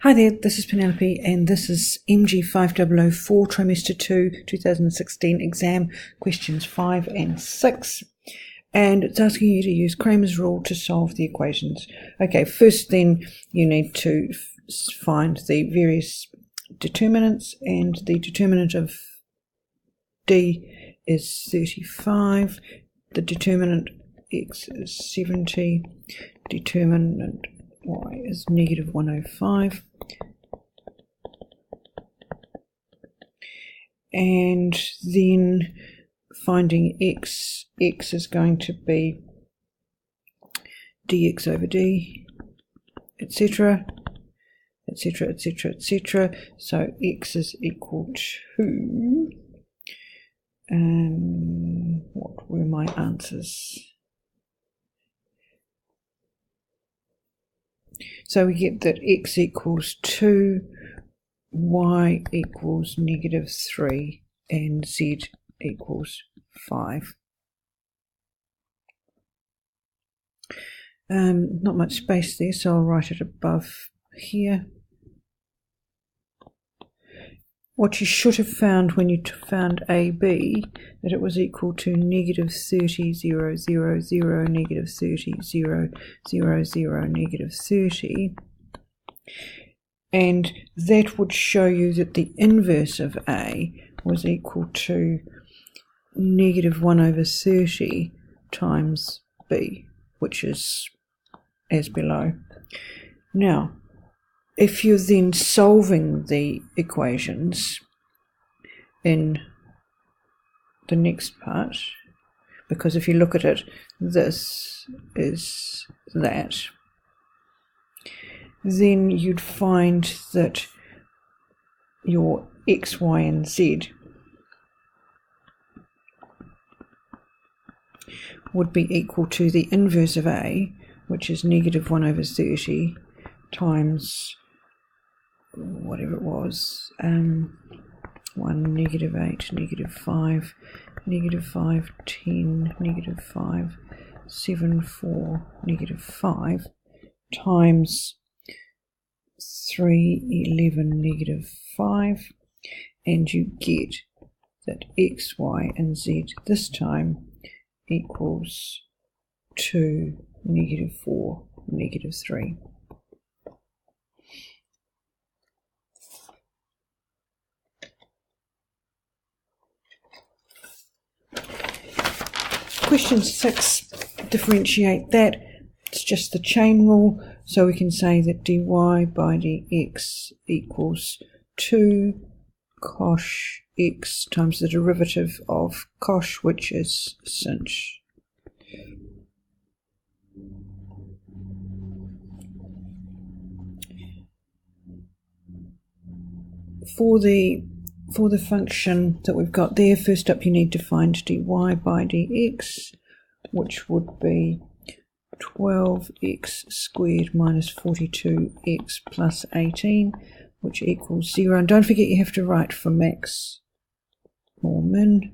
Hi there, this is Penelope and this is MG5004 Trimester 2 2016 exam questions 5 and 6, and it's asking you to use Cramer's rule to solve the equations. Okay, first then you need to find the various determinants, and the determinant of D is 35, the determinant X is 70, determinant Y is negative 105, and then finding X is going to be dx over D, etc., etc., etc., etc. So X is equal to, what were my answers? So we get that X equals 2, Y equals negative 3, and Z equals 5. Not much space there, so I'll write it above here. What you should have found when you found AB, that it was equal to negative 30, 0, 0, 0, negative 30, 0, 0, 0, negative 30. And that would show you that the inverse of A was equal to negative 1 over 30 times B, which is as below. Now, if you're then solving the equations in the next part, because if you look at it, this is that, then you'd find that your X, Y, and Z would be equal to the inverse of A, which is negative 1 over 30 times whatever it was, 1, negative 8, negative 5, negative 5, 10, negative 5, 7, 4, negative 5, times 3, 11, negative 5, and you get that X, Y, and Z this time equals 2, negative 4, negative 3. Question 6, differentiate that. It's just the chain rule, so we can say that dy by dx equals 2 cosh x times the derivative of cosh, which is sinh. For the function that we've got there, first up you need to find dy by dx, which would be 12x squared minus 42x plus 18, which equals 0. And don't forget you have to write for max or min,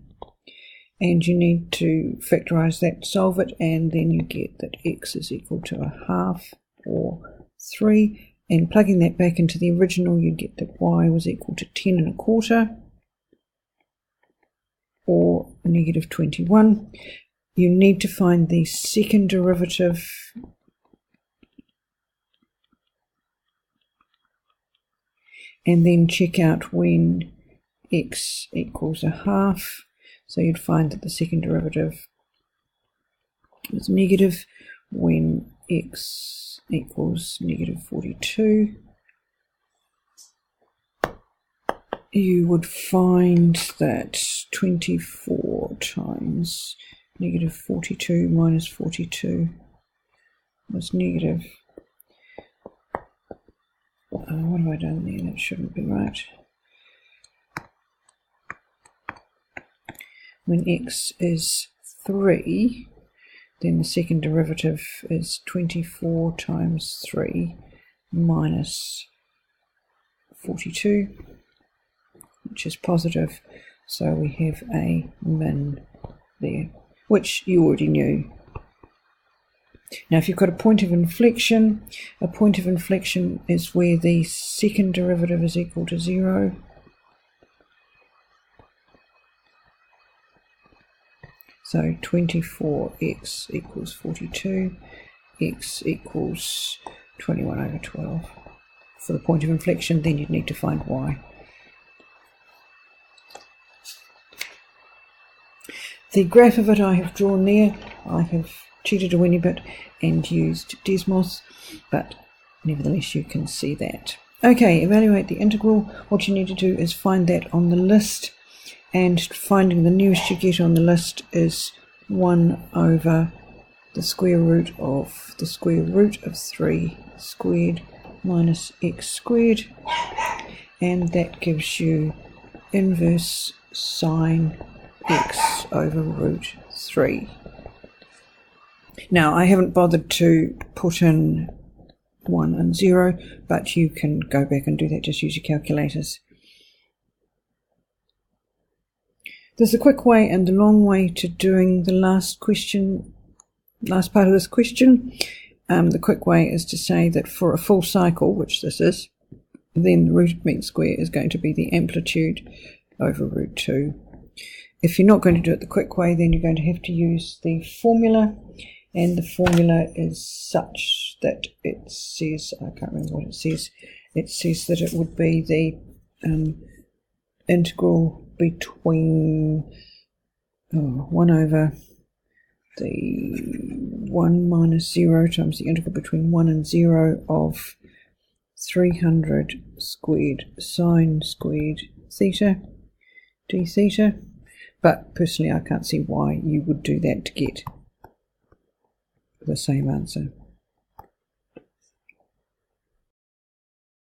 and you need to factorize that, solve it, and then you get that x is equal to a half or 3. And plugging that back into the original, you get that y was equal to 10 1/4 or negative 21. You need to find the second derivative, and then check out when x equals a half. So you'd find that the second derivative is negative when x equals negative 42. You would find that 24 times negative 42 minus 42 was negative, what have I done there? That shouldn't be right. When x is 3, then the second derivative is 24 times 3 minus 42, which is positive, so we have a min there, which you already knew. Now if you've got a point of inflection is where the second derivative is equal to 0. So 24x equals 42, x equals 21 over 12. For the point of inflection, then you'd need to find y. The graph of it I have drawn there. I have cheated a weeny bit and used Desmos, but nevertheless you can see that. Okay, evaluate the integral. What you need to do is find that on the list, and finding the nearest you get on the list is 1 over the square root of 3 squared minus x squared, and that gives you inverse sine x over root 3. Now I haven't bothered to put in 1 and 0, but you can go back and do that, just use your calculators. There's a quick way and the long way to doing the last part of this question. The quick way is to say that for a full cycle, which this is, then the root of mean square is going to be the amplitude over root 2. If you're not going to do it the quick way, then you're going to have to use the formula, and the formula is such that it says, I can't remember what it says that it would be the integral between 1 over the 1 minus 0 times the integral between 1 and 0 of 300 squared sine squared theta d theta. But personally I can't see why you would do that to get the same answer.